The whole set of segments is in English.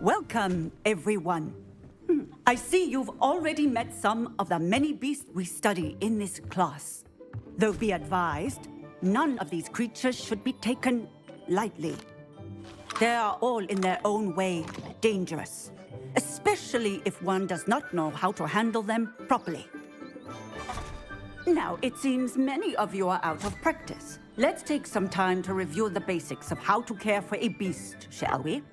Welcome, everyone. I see you've already met some of the many beasts we study in this class. Though be advised, none of these creatures should be taken lightly. They are all in their own way dangerous, especially if one does not know how to handle them properly. Now, it seems many of you are out of practice. Let's take some time to review the basics of how to care for a beast, shall we?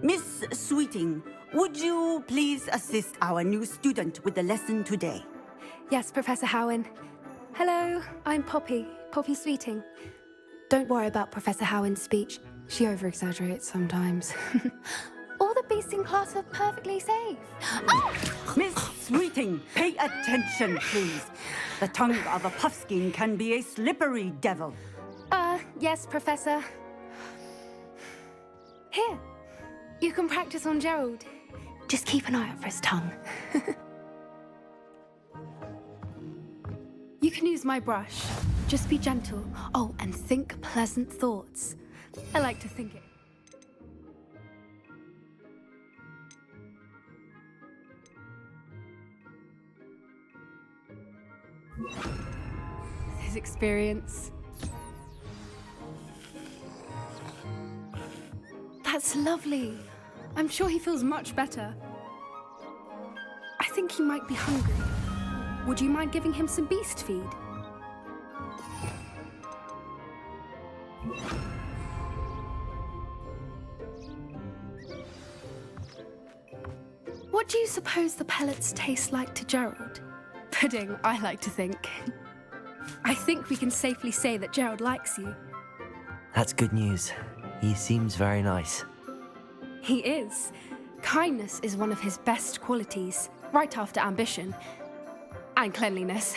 Miss Sweeting, would you please assist our new student with the lesson today? Yes, Professor Howen. Hello, I'm Poppy Sweeting. Don't worry about Professor Howen's speech. She over-exaggerates sometimes. All the beasts in class are perfectly safe. Oh! Miss Sweeting, pay attention, please. The tongue of a puffskein can be a slippery devil. Yes, Professor. Here, you can practice on Gerald. Just keep an eye out for his tongue. You can use my brush. Just be gentle. Oh, and think pleasant thoughts. I like to think it. His experience. That's lovely. I'm sure he feels much better. I think he might be hungry. Would you mind giving him some beast feed? What do you suppose the pellets taste like to Gerald? Pudding, I like to think. I think we can safely say that Gerald likes you. That's good news. He seems very nice. He is. Kindness is one of his best qualities, right after ambition. And cleanliness.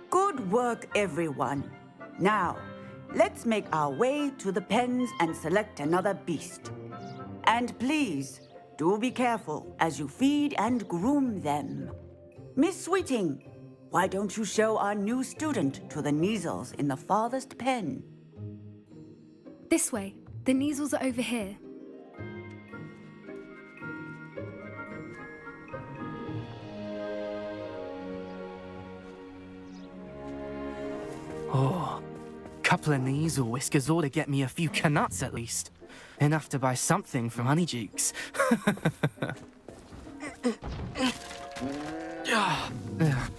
Good work, everyone. Now, let's make our way to the pens and select another beast. And please, do be careful as you feed and groom them. Miss Sweeting, why don't you show our new student to the Neasels in the farthest pen? This way. The Neasels are over here. Oh, couple of Neasel whiskers ought to get me a few canuts at least. Enough to buy something from Honeydukes.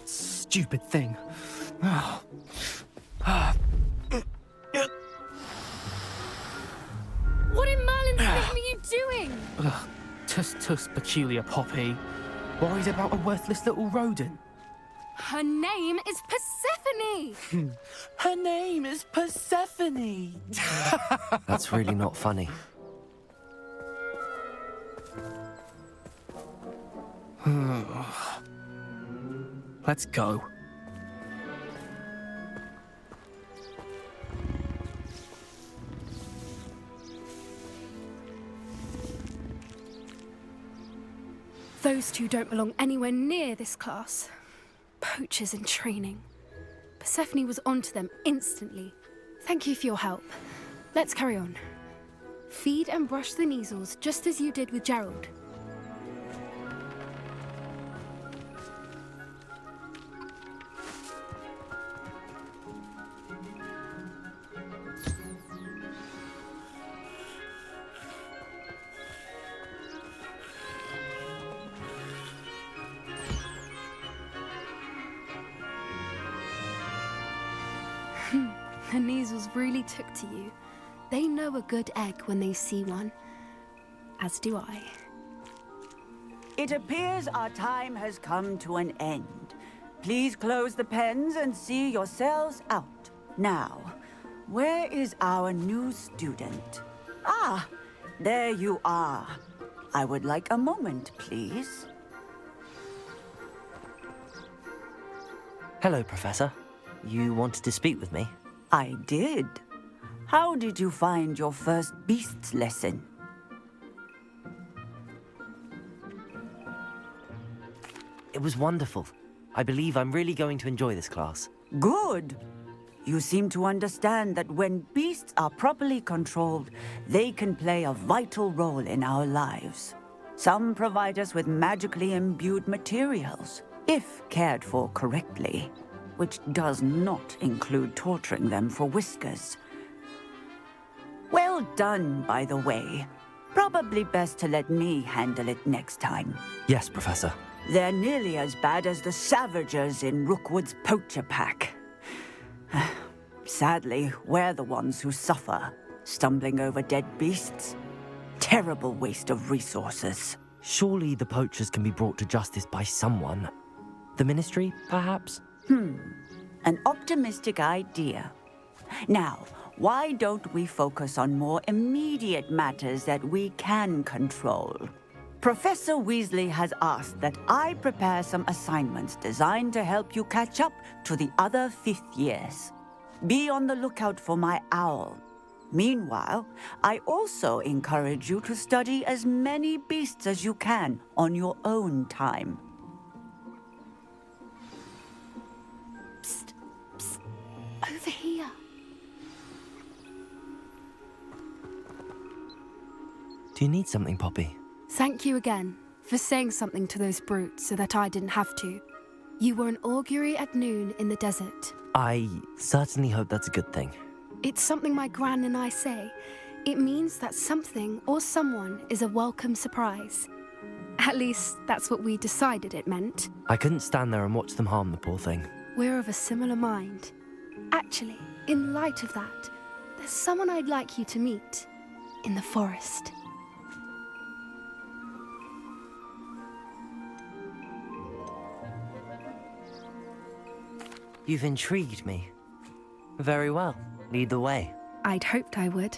Stupid thing. What in Merlin's name are you doing? Tuss, peculiar Poppy. Worried about a worthless little rodent. Her name is Persephone! Her name is Persephone! That's really not funny. Let's go. Those two don't belong anywhere near this class. Poachers in training. Persephone was onto them instantly. Thank you for your help. Let's carry on. Feed and brush the Neasels just as you did with Gerald. The Neasels really took to you. They know a good egg when they see one. As do I. It appears our time has come to an end. Please close the pens and see yourselves out. Now, where is our new student? Ah, there you are. I would like a moment, please. Hello, Professor. You wanted to speak with me? I did. How did you find your first beasts lesson? It was wonderful. I believe I'm really going to enjoy this class. Good. You seem to understand that when beasts are properly controlled, they can play a vital role in our lives. Some provide us with magically imbued materials, if cared for correctly, which does not include torturing them for whiskers. Well done, by the way. Probably best to let me handle it next time. Yes, Professor. They're nearly as bad as the Savagers in Rookwood's poacher pack. Sadly, we're the ones who suffer, stumbling over dead beasts. Terrible waste of resources. Surely the poachers can be brought to justice by someone. The Ministry, perhaps? An optimistic idea. Now, why don't we focus on more immediate matters that we can control? Professor Weasley has asked that I prepare some assignments designed to help you catch up to the other 5th years. Be on the lookout for my owl. Meanwhile, I also encourage you to study as many beasts as you can on your own time. Psst, psst, over here. Do you need something, Poppy? Thank you again for saying something to those brutes so that I didn't have to. You were an augury at noon in the desert. I certainly hope that's a good thing. It's something my gran and I say. It means that something or someone is a welcome surprise. At least, that's what we decided it meant. I couldn't stand there and watch them harm the poor thing. We're of a similar mind. Actually, in light of that, there's someone I'd like you to meet in the forest. You've intrigued me. Very well. Lead the way. I'd hoped I would.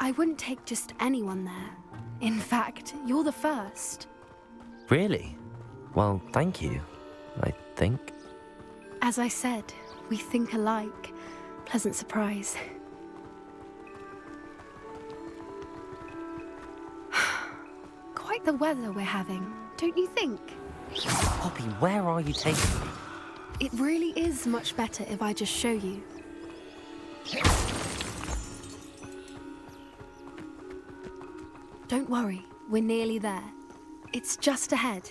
I wouldn't take just anyone there. In fact, you're the first. Really? Well, thank you, I think. As I said, we think alike. Pleasant surprise. Quite the weather we're having, don't you think? Poppy, where are you taking me? It really is much better if I just show you. Don't worry, we're nearly there. It's just ahead.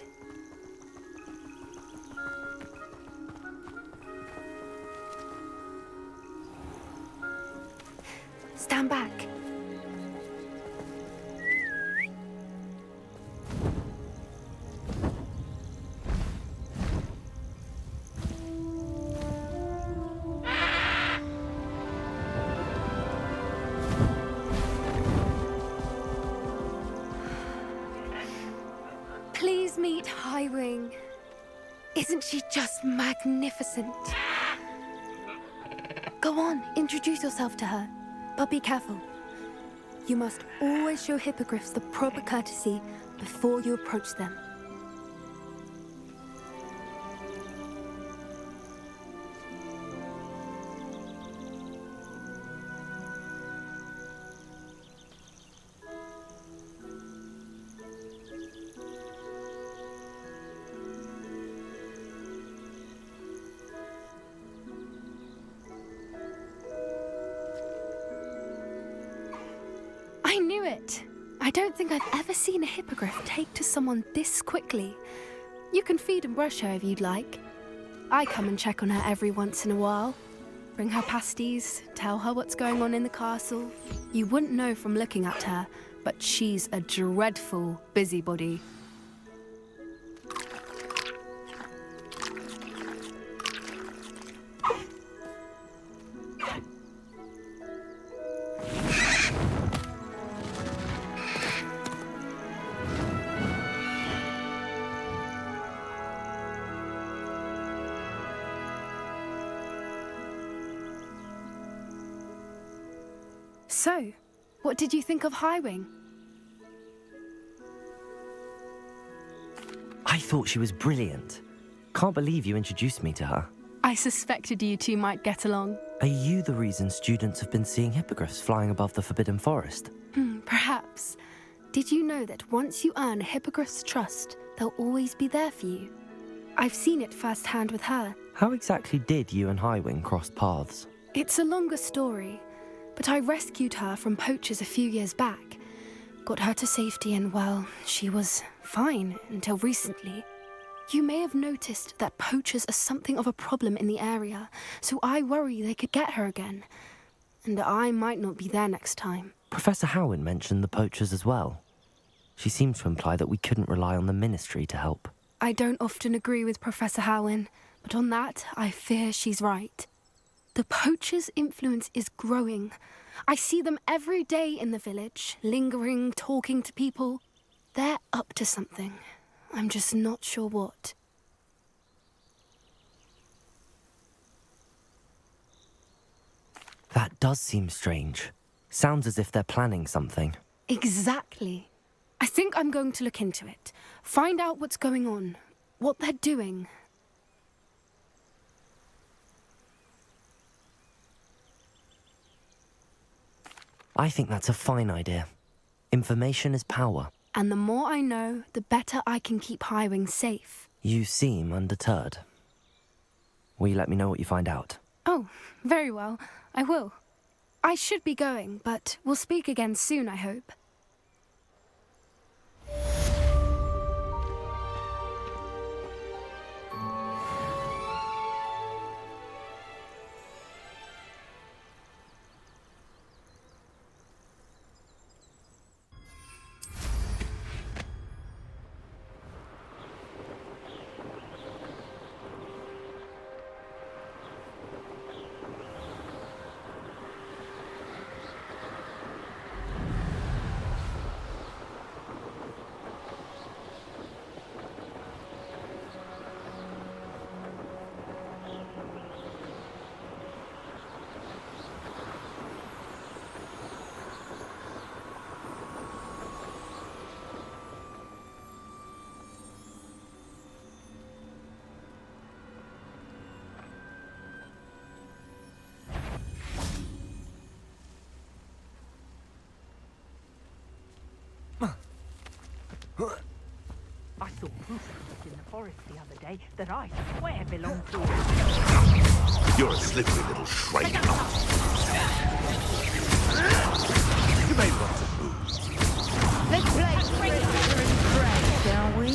Stand back. Please meet Highwing. Isn't she just magnificent? Go on, introduce yourself to her. But be careful. You must always show hippogriffs the proper courtesy before you approach them. I knew it! I don't think I've ever seen a hippogriff take to someone this quickly. You can feed and brush her if you'd like. I come and check on her every once in a while. Bring her pasties, tell her what's going on in the castle. You wouldn't know from looking at her, but she's a dreadful busybody. So, what did you think of Highwing? I thought she was brilliant. Can't believe you introduced me to her. I suspected you two might get along. Are you the reason students have been seeing hippogriffs flying above the Forbidden Forest? Perhaps. Did you know that once you earn a hippogriff's trust, they'll always be there for you. I've seen it firsthand with her. How exactly did you and Highwing cross paths? It's a longer story, but I rescued her from poachers a few years back. Got her to safety and, well, she was fine until recently. You may have noticed that poachers are something of a problem in the area, so I worry they could get her again. And I might not be there next time. Professor Howin mentioned the poachers as well. She seemed to imply that we couldn't rely on the Ministry to help. I don't often agree with Professor Howin, but on that, I fear she's right. The poachers' influence is growing. I see them every day in the village, lingering, talking to people. They're up to something. I'm just not sure what. That does seem strange. Sounds as if they're planning something. Exactly. I think I'm going to look into it. Find out what's going on, what they're doing. I think that's a fine idea. Information is power. And the more I know, the better I can keep Highwing safe. You seem undeterred. Will you let me know what you find out? Oh, very well. I will. I should be going, but we'll speak again soon, I hope. I saw proof in the forest the other day that I swear belonged to you. You're a slippery little shrike. You may want to move. Let's play Prisoner and Prey, shall we?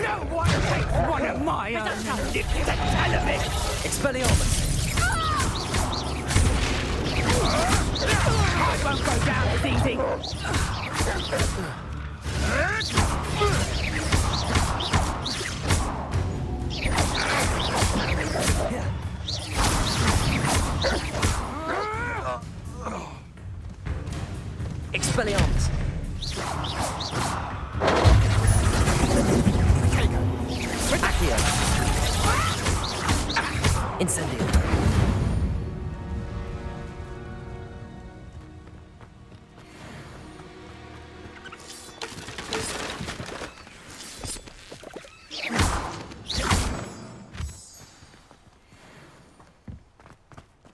No one takes one of my own and lives to tell of it! Expelliarmus! I won't go down as easy! Expelliarmus! Accio! Incendio!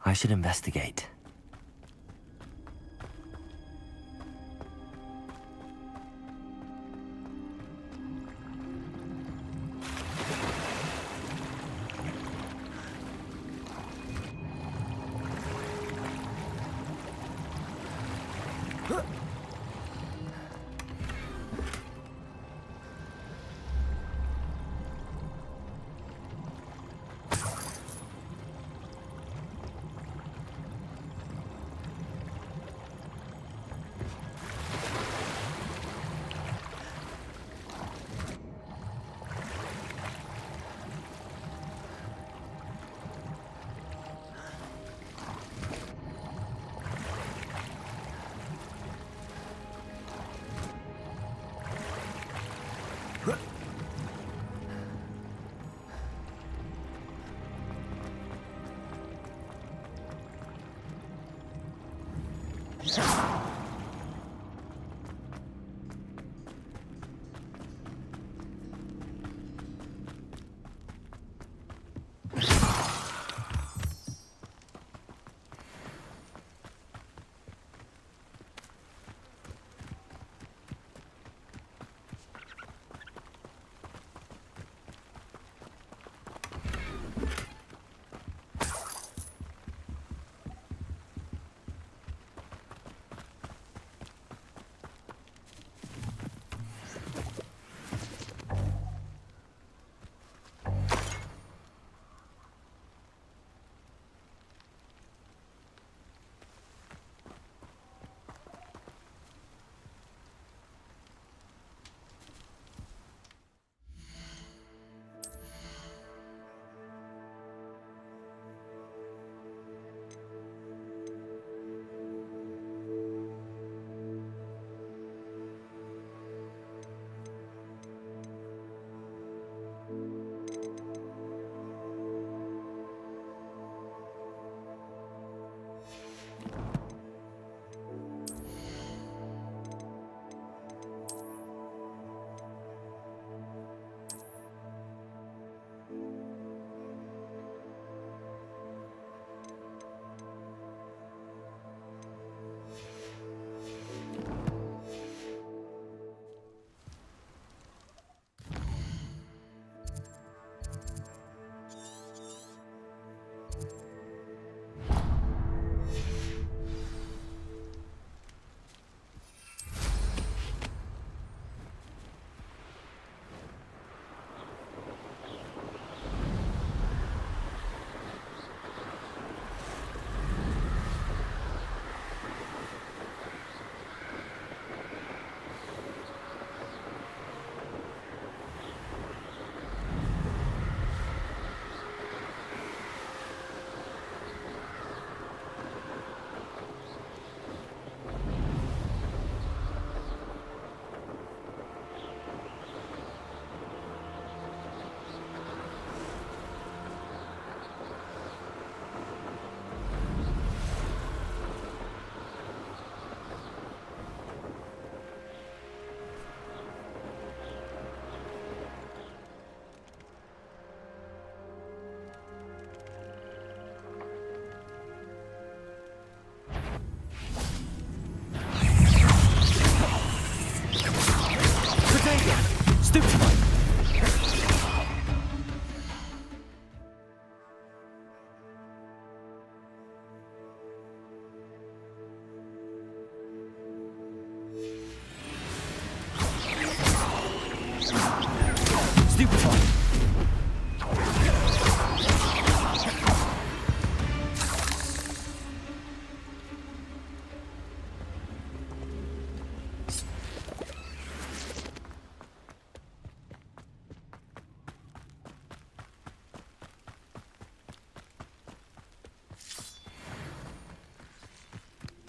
I should investigate.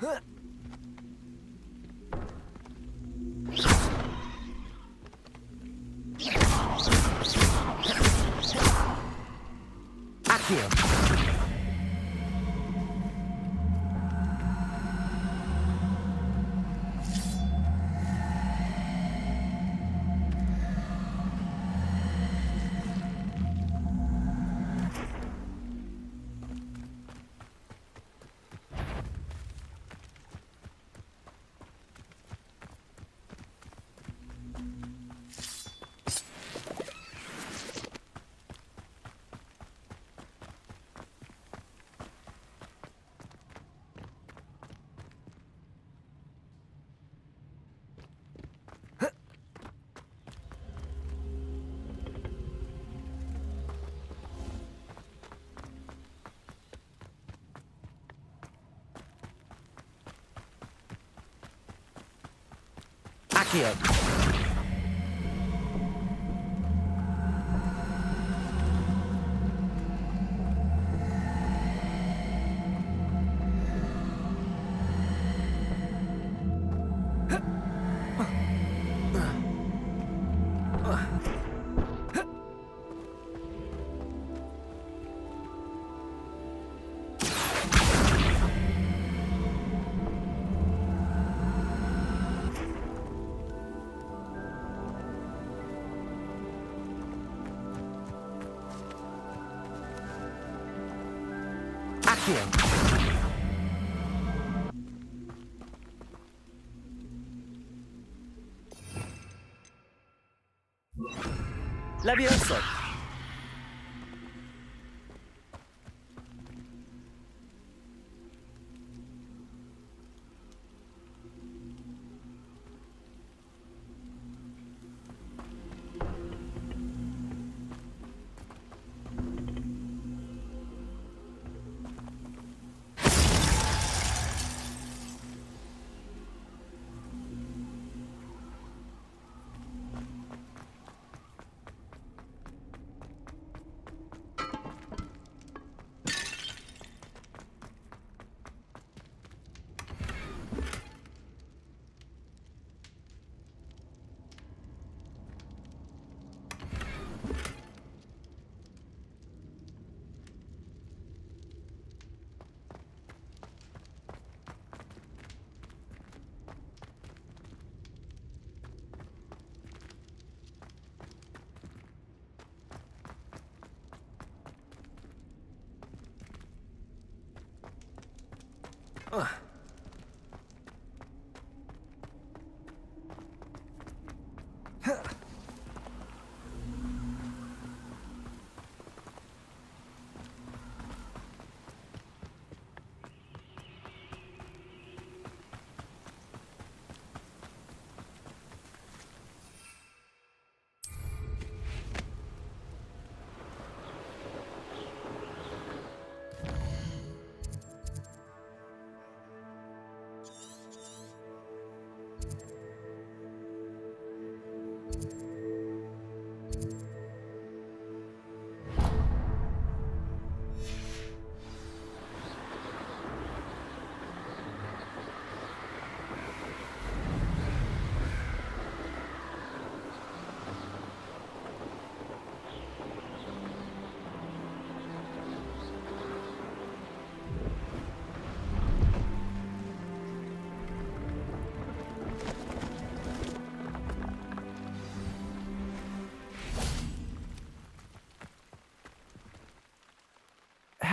Accio! Accio! Accio! Levioso!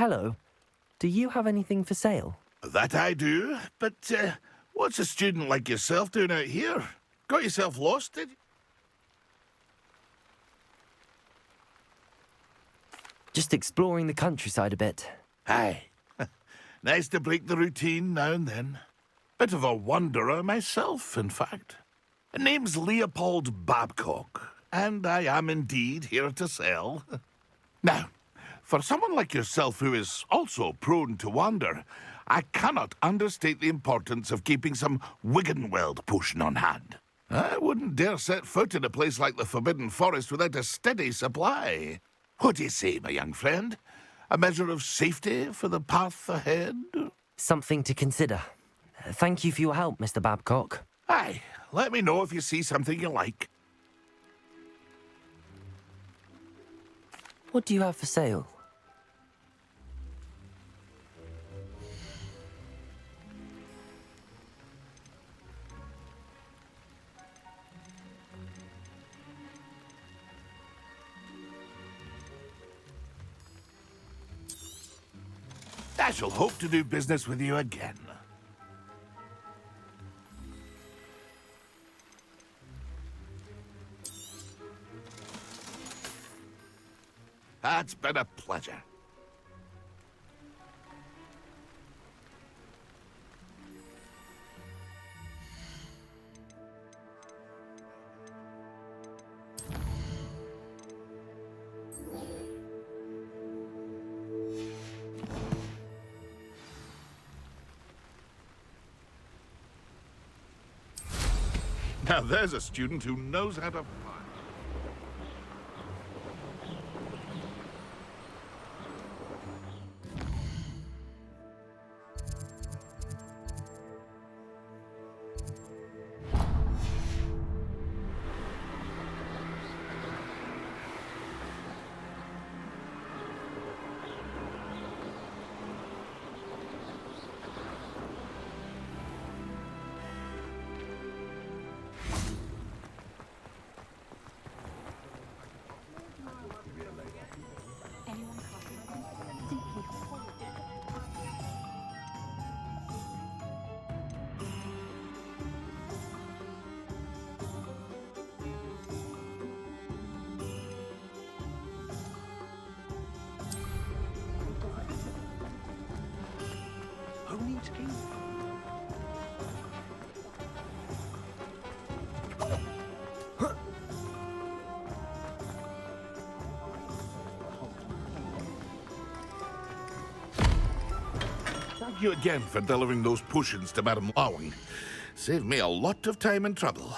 Hello. Do you have anything for sale? That I do, but what's a student like yourself doing out here? Got yourself lost, did you? Just exploring the countryside a bit. Aye. Nice to break the routine now and then. Bit of a wanderer myself, in fact. Name's Leopold Babcock, and I am indeed here to sell. Now, for someone like yourself who is also prone to wander, I cannot understate the importance of keeping some Wiggenweld potion on hand. I wouldn't dare set foot in a place like the Forbidden Forest without a steady supply. What do you say, my young friend? A measure of safety for the path ahead? Something to consider. Thank you for your help, Mr. Babcock. Aye, let me know if you see something you like. What do you have for sale? I shall hope to do business with you again. It's been a pleasure. Now there's a student who knows how to fight. Thank you again for delivering those potions to Madame Lawing. Saved me a lot of time and trouble.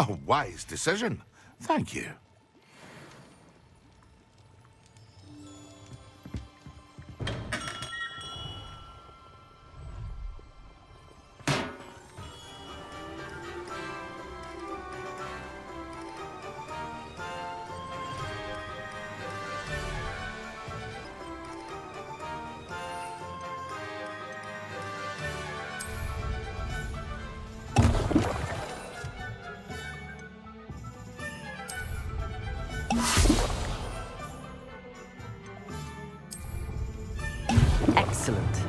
A wise decision. Thank you. Excellent.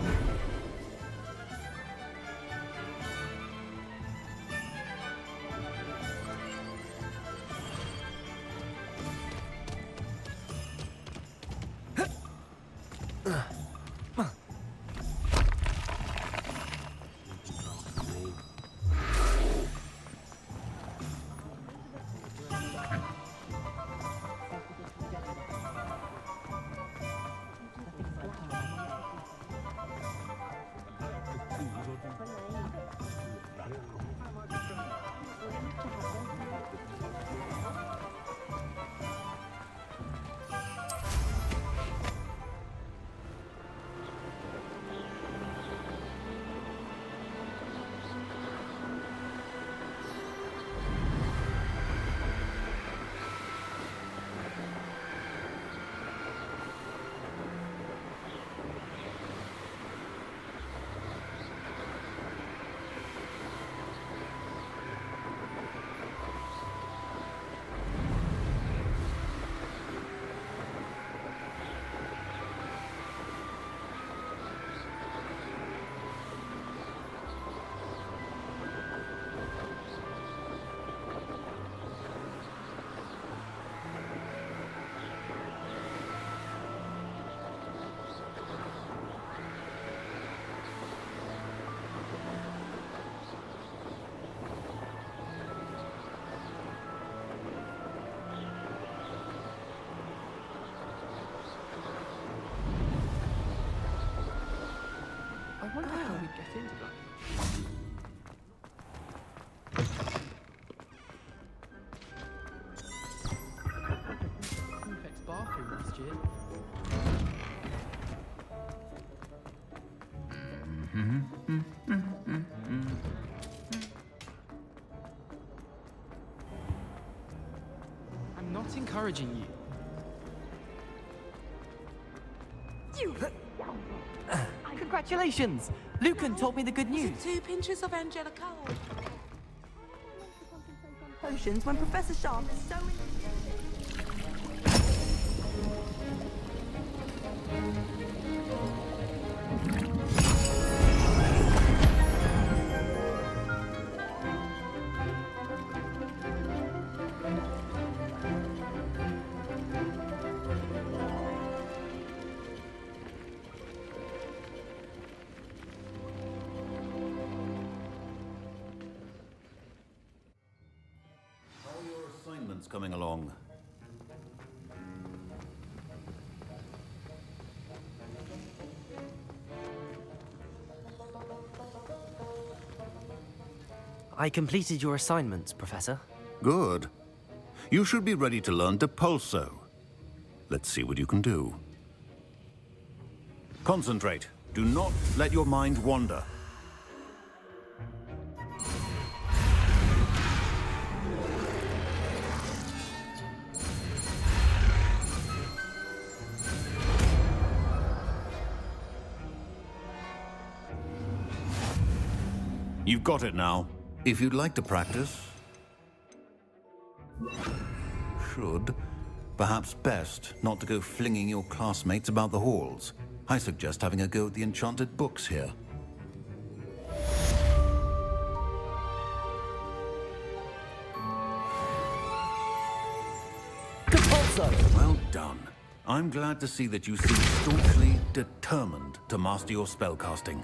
I wonder how we get into that. Prefect's bar. not encouraging you. Congratulations! Lucan told me the good news. 2 pinches of angelica. Potions when Professor Sharp is so. Assignments coming along. I completed your assignments, Professor. Good. You should be ready to learn Depulso. Let's see what you can do. Concentrate. Do not let your mind wander. You've got it now. If you'd like to practice, perhaps best not to go flinging your classmates about the halls. I suggest having a go at the enchanted books here. Depulso! Well done. I'm glad to see that you seem staunchly determined to master your spellcasting.